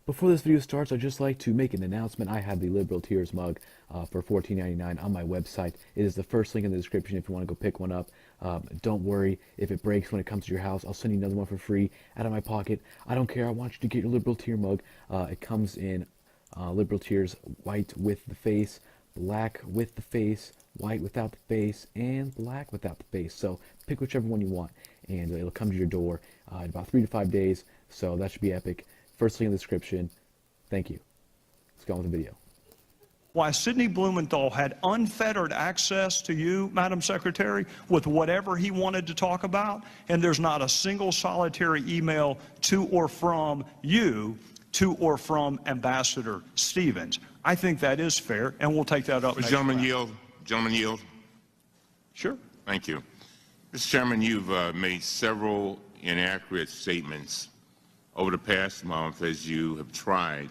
Before this video starts, I'd just like to make an announcement. I have the Liberal Tears mug for $14.99 on my website. It is the first link in the description if you want to go pick one up. Don't worry if it breaks when it comes to your house. I'll send you another one for free out of my pocket. I don't care. I want you to get your Liberal Tear mug. It comes in Liberal Tears white with the face, black with the face, white without the face, and black without the face. So pick whichever one you want, and it'll come to your door in about 3 to 5 days. So that should be epic. First link in the description. Thank you. Let's go on with the video. Why Sidney Blumenthal had unfettered access to you, Madam Secretary, with whatever he wanted to talk about, and there's not a single solitary email to or from you to or from Ambassador Stevens. I think that is fair, and we'll take that up next Gentlemen time. yield. Gentlemen yield. Sure. Thank you. Mr. Chairman, you've made several inaccurate statements over the past month as you have tried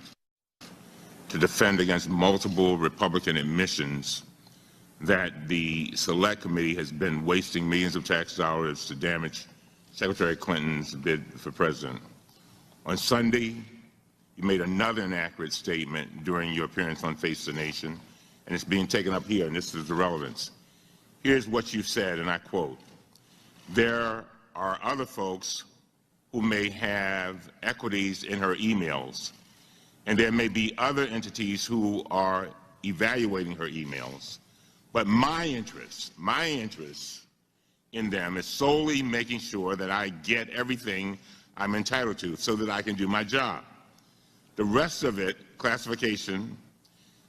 to defend against multiple Republican admissions that the Select Committee has been wasting millions of tax dollars to damage Secretary Clinton's bid for president. On Sunday, you made another inaccurate statement during your appearance on Face the Nation, and it's being taken up here, and this is the relevance. Here's what you said, and I quote, "There are other folks who may have equities in her emails, and there may be other entities who are evaluating her emails. But my interest in them is solely making sure that I get everything I'm entitled to so that I can do my job. The rest of it, classification,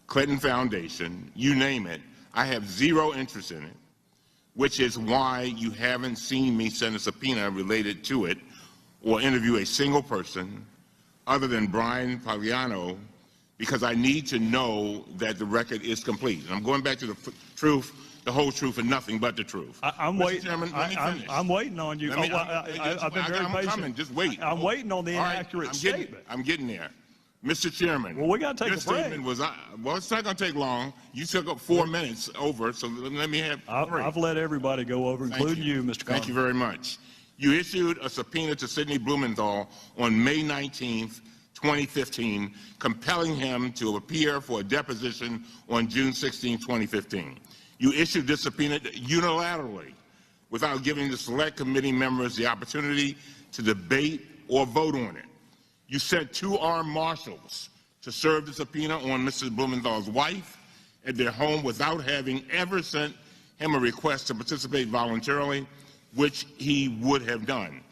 Clinton Foundation, you name it, I have zero interest in it, which is why you haven't seen me send a subpoena related to it or interview a single person other than Brian Pagliano, because I need to know that the record is complete." And I'm going back to the truth, the whole truth, and nothing but the truth. I'm waiting. Chairman, let me finish. I'm waiting on you. I've been very patient. Coming. Just wait. I'm waiting on the inaccurate statement. I'm getting there. Mr. Chairman. Well, we got to take a break. Your statement was, well, it's not going to take long. You took up 4 minutes over, so let me have 3. I've let everybody go over, including you, Mr. Cummings. Thank you very much. You issued a subpoena to Sidney Blumenthal on May 19th, 2015, compelling him to appear for a deposition on June 16, 2015. You issued this subpoena unilaterally without giving the Select Committee members the opportunity to debate or vote on it. You sent 2 armed marshals to serve the subpoena on Mrs. Blumenthal's wife at their home without having ever sent him a request to participate voluntarily, which he would have done.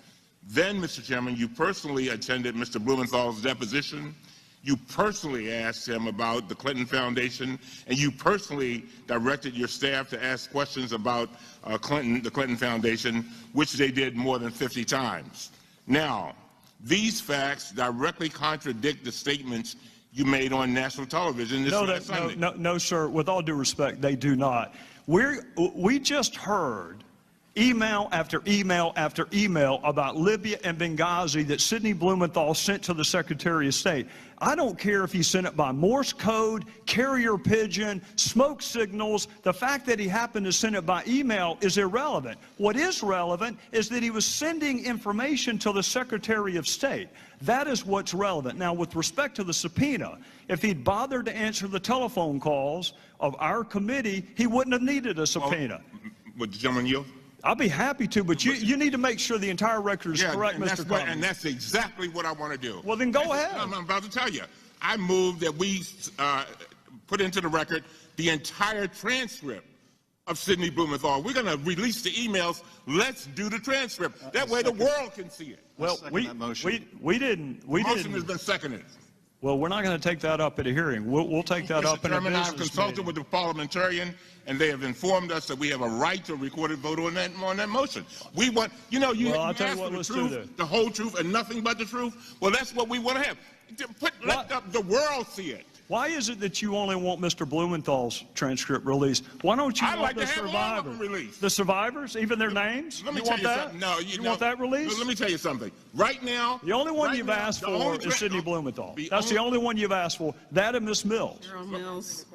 Then, Mr. Chairman, you personally attended Mr. Blumenthal's deposition. You personally asked him about the Clinton Foundation, and you personally directed your staff to ask questions about the Clinton Foundation, which they did more than 50 times. Now, these facts directly contradict the statements you made on national television this last Sunday. No, sir. With all due respect, they do not. We just heard email after email after email about Libya and Benghazi that Sidney Blumenthal sent to the Secretary of State. I don't care if he sent it by Morse code, carrier pigeon, smoke signals. The fact that he happened to send it by email is irrelevant. What is relevant is that he was sending information to the Secretary of State. That is what's relevant. Now, with respect to the subpoena, if he'd bothered to answer the telephone calls of our committee, he wouldn't have needed a subpoena. Would the gentleman yield? I'll be happy to, but you need to make sure the entire record is correct, Mr. Cummings. And that's exactly what I want to do. Well, then go ahead. I'm about to tell you. I move that we put into the record the entire transcript of Sidney Blumenthal. We're going to release the emails. Let's do the transcript. That way the world can see it. Well, we didn't. The motion has been seconded. Well, we're not going to take that up at a hearing. We'll take that up in a business meeting. I've consulted with the parliamentarian, and they have informed us that we have a right to a recorded vote on that motion. We want, you ask for the truth, the whole truth, and nothing but the truth. Well, that's what we want to have. Let the world see it. Why is it that you only want Mr. Blumenthal's transcript released? Why don't you want the survivors? The survivors, even their names? Let me tell you something. No, you want that released? Let me tell you something. Right now, the only one you've asked for is Sidney Blumenthal. That's the only one you've asked for. That and Miss Mills.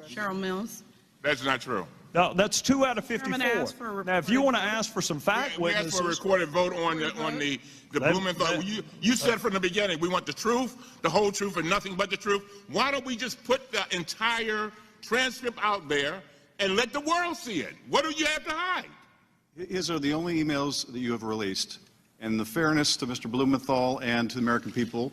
Cheryl Mills. That's not true. Now, that's 2 out of 54. Chairman, Now, if you want to ask for some fact We asked witnesses, for a recorded vote on the Blumenthal. You said from the beginning, we want the truth, the whole truth, and nothing but the truth. Why don't we just put the entire transcript out there and let the world see it? What do you have to hide? His are the only emails that you have released. And the fairness to Mr. Blumenthal and to the American people,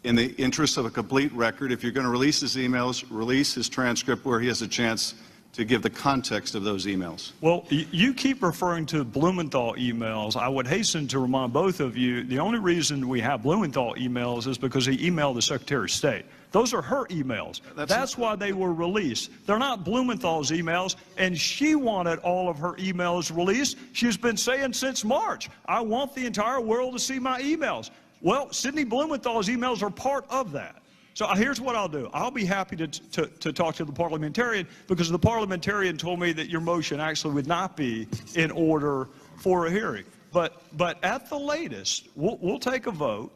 in the interest of a complete record, if you're going to release his emails, release his transcript where he has a chance to give the context of those emails. well, you keep referring to Blumenthal emails. I would hasten to remind both of you, the only reason we have Blumenthal emails is because he emailed the Secretary of State. Those are her emails. That's why they were released. They're not Blumenthal's emails, and she wanted all of her emails released. She's been saying since March, I want the entire world to see my emails. Well, Sidney Blumenthal's emails are part of that. So here's what I'll do. I'll be happy to talk to the parliamentarian, because the parliamentarian told me that your motion actually would not be in order for a hearing. But at the latest, we'll take a vote.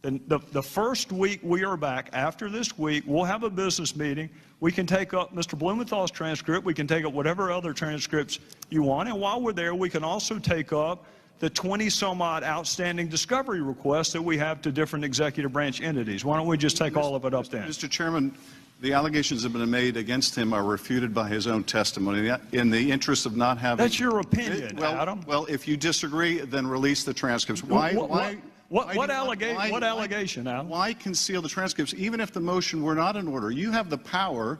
And the first week we are back, after this week, we'll have a business meeting. We can take up Mr. Blumenthal's transcript. We can take up whatever other transcripts you want. And while we're there, we can also take up the 20-some-odd outstanding discovery requests that we have to different executive branch entities. Why don't we just take all of it up then? Mr. Chairman, the allegations that have been made against him are refuted by his own testimony. In the interest of not having... That's your opinion, Adam. Well, if you disagree, then release the transcripts. What allegation, Adam? Why conceal the transcripts, even if the motion were not in order? You have the power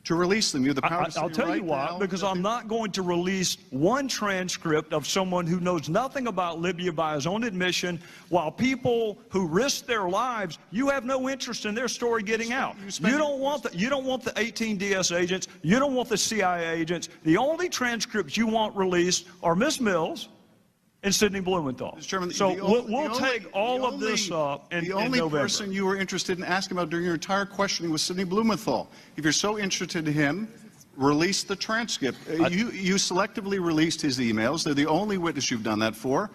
to release them. You have the power to say I'll tell right you why, now because that I'm not going to release one transcript of someone who knows nothing about Libya by his own admission, while people who risk their lives, you have no interest in their story getting out. You don't want the 18 DS agents. You don't want the CIA agents. The only transcripts you want released are Ms. Mills and Sidney Blumenthal. Mr. Chairman, so we'll take all of this up in November. The only person you were interested in asking about during your entire questioning was Sidney Blumenthal. If you're so interested in him, release the transcript. You selectively released his emails. They're the only witness you've done that for.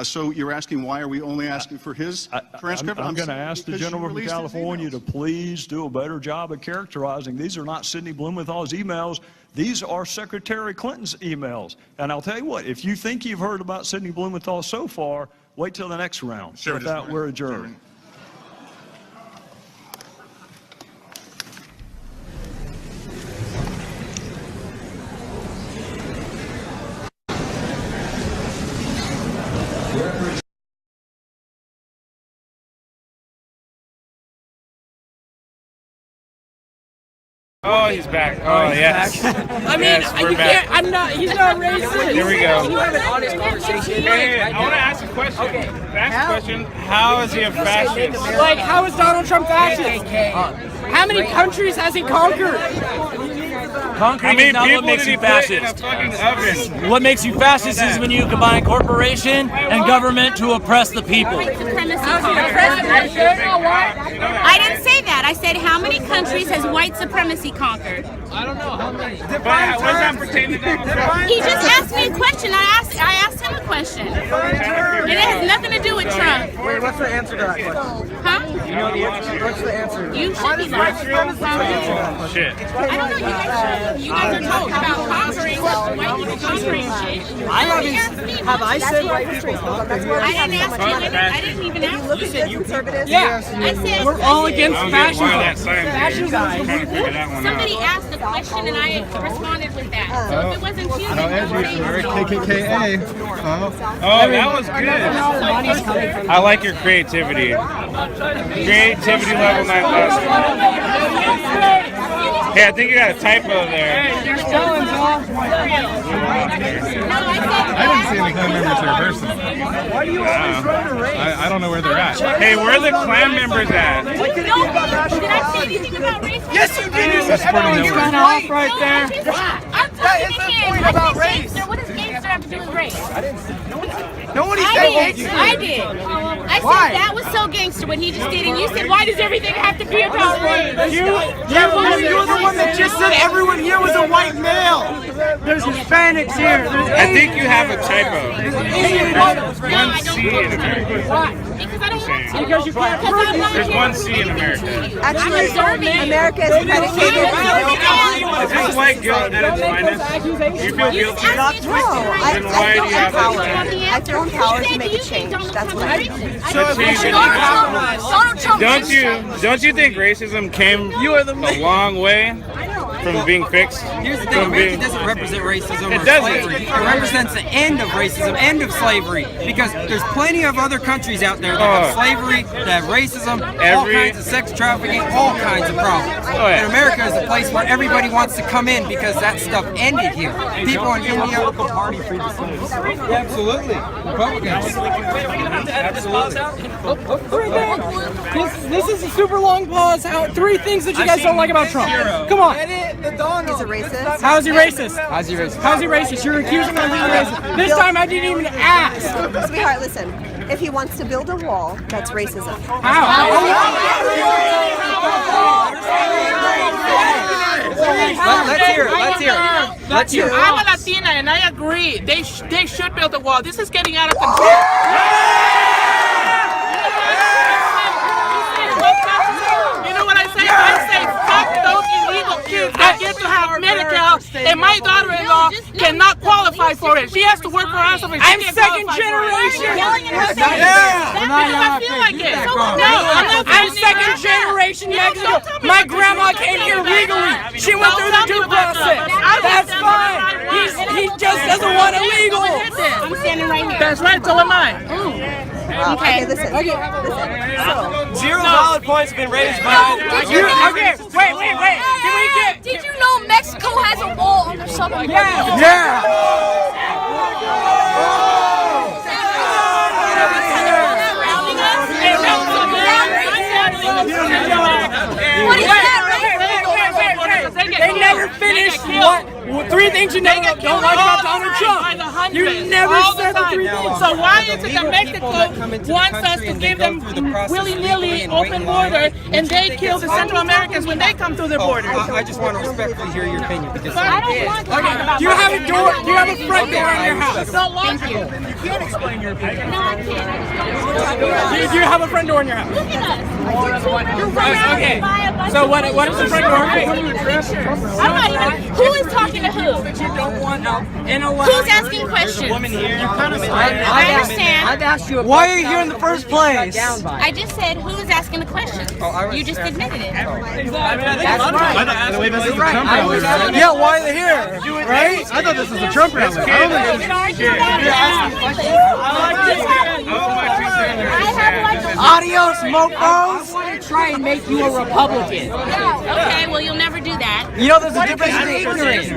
So you're asking, why are we only asking for his transcript? I'm going to ask the gentleman from California to please do a better job of characterizing. These are not Sidney Blumenthal's emails. These are Secretary Clinton's emails. And I'll tell you what, if you think you've heard about Sidney Blumenthal so far, wait till the next round. Sure, with that, we're adjourned. Oh, he's back. Oh, yes. I mean, Yes, we're you back. can't. He's not racist. Here we go. Can you have an honest conversation? Hey, I want to ask a question. Okay. Ask a question. How is he a fascist? Like, how is Donald Trump fascist? How many countries has he conquered? Conquering is not what makes you fascist. What makes you fascist is when you combine corporation and government to oppress the people. I didn't say that. I said how many countries has white supremacy conquered? I don't know how many. What's that pertaining to? He just asked me a question. I asked him a question. And it has nothing to do with Trump. Wait, what's the answer to that question? Huh? You know the answer? What's the answer? You should be like, Shit. I don't know. You guys are talking about conquering white people conquering shit. Have I said white people conquered? I didn't ask you. I didn't even ask you. You said you conservatives? Yeah. I said We're all against fascism. Fascism guys. somebody asked the question and I responded with that. So if it wasn't you, then KKKA. Oh, that was good. I like your creativity. Creativity level 9 less. Hey, I think you got a typo there. I didn't see any clan members here personally. Why do you always run a race? I don't know where they're at. Hey, where are the clan members at? Did I say anything about racism? Yes, you did. That's supporting the Cut off right there. I'm talking to him. point about race. What does gangster have to do with race? Nobody said gangster. I did. I said that was so gangster what he just did, and you said, why does everything have to be about race? You're the one that just said everyone here was a white male. There's Hispanics here. I think you have a typo. One C in America. Why? Because I don't want to. Because you can't prove it. There's one C in America. Actually, America is predicated. Is this white guilt at its finest? Do you feel guilty? No, Then why do you have power. this? I throw in power to make a change. That's what I do. Don't you think racism came a long way from being fixed? Here's the thing, America doesn't represent racism or doesn't. slavery. It represents the end of racism, end of slavery. Because there's plenty of other countries out there that have slavery, that have racism, all kinds of sex trafficking, all kinds of problems. And America is a place where everybody wants to come in because that stuff ended here. People in India... party free to Absolutely. Republicans. Absolutely. This is a super long pause. Three things that you guys don't like about Trump. Come on. He's a racist. How is he racist? How's he racist? You're accusing him of being racist. This time I didn't even ask. Sweetheart, listen. If he wants to build a wall, that's racism. How? Let's hear it. I'm a Latina and I agree. They should build a wall. This is getting out of control. You know what I say? I say fuck those illegal kids that get to have Medicaid, and my daughter-in-law cannot qualify for it. She has to work for us. I'm second generation. I feel like it. I'm second generation Mexican. My grandma came here legally. She went through the due process. That's fine. He just doesn't want illegal. I'm standing right here. That's right, so am I. Okay, listen. So, 0 valid points have been raised by... Okay, wait. Can we get... Did you know Mexico has a wall on the southern border? Yeah. What is that? They never finished what? 3 things you don't like about Donald Trump. You never said the 3 things. So why is it that Mexico wants us to give them willy-nilly open border and they kill the Central Americans when they come through their border? I just want to respectfully hear your opinion. Because I don't want to talk about Do you have a door? Do you have a front door in your house? Thank you. You can't explain your opinion. No, I can't. I just don't want to. Do you have a front door in your house? Look at us. You're right. Okay. So what is the front door? I'm not even. Who is talking to who? That you don't want Who's asking questions? I understand. I've asked you Why are you here in the first place? I just said who is asking the questions. You just admitted it. That's right. The way this is a Trump rally, right? Yeah, why are they here? Right? I thought this was a Trump rally. I don't think Adios, mofos. I want to try and make you a Republican. Okay, well you'll never do that. You know there's a difference in ignorance.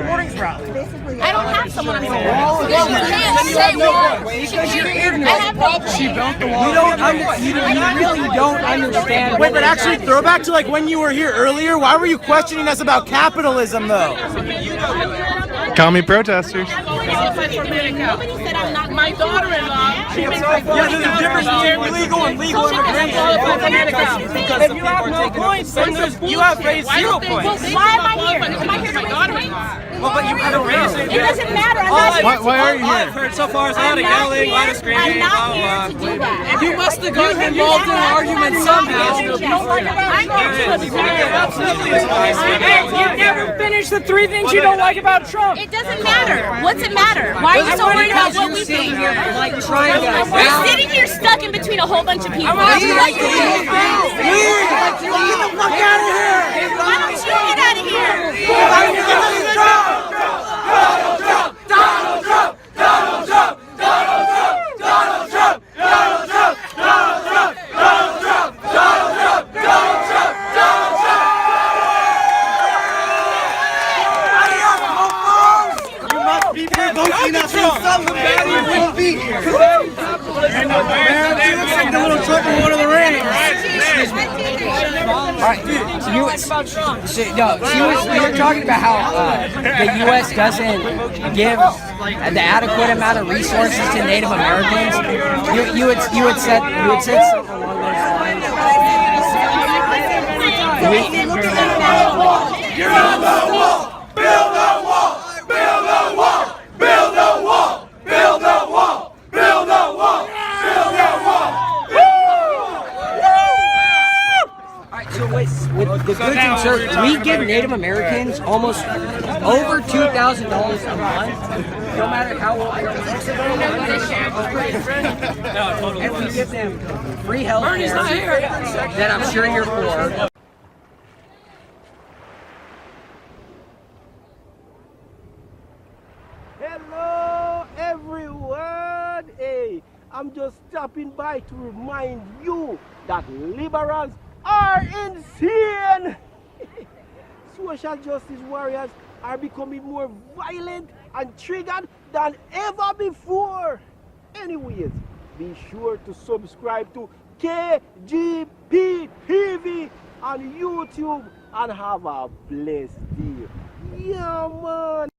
I don't have someone on the wall. Because you're ignorant. She built the wall. You really don't understand. Wait, but actually, throw back to like when you were here earlier. Why were you questioning us about capitalism, though? Call me protesters. Nobody said I'm not. My daughter-in-law, she makes like Yeah, there's a difference between illegal and legal immigration. If you have no points, then you have raised 0 points. Why am I here? Am I here to raise money? Well, but you haven't raised it. It doesn't matter. I'm not here. Why are you All I've here? heard so far is a lot I'm of not yelling, a lot of here. screaming, I'm blah, not blah, here to do that. You must have gotten involved in an argument somehow. You never finished the 3 things you don't like about Trump. It doesn't matter. What's it matter? Why are you so worried about what we think? We're sitting here stuck in between a whole bunch of people. Get the fuck out of here! Why don't you get out of here? right, we were talking about how the U.S. doesn't give the adequate amount of resources to Native Americans. You had said something along those lines. You're on the wall! Build the wall! Build the wall! Build the wall! Build the wall! Build the wall! Build the wall! Alright, so with the goods and services, we give Native Americans almost over $2,000 a month, no matter how old they are. And we give them free health care that I'm sure you're for. Hello everyone! Hey, I'm just stopping by to remind you that liberals are insane! Social justice warriors are becoming more violent and triggered than ever before. Anyways, be sure to subscribe to KGPTV on YouTube and have a blessed day. Yeah, man!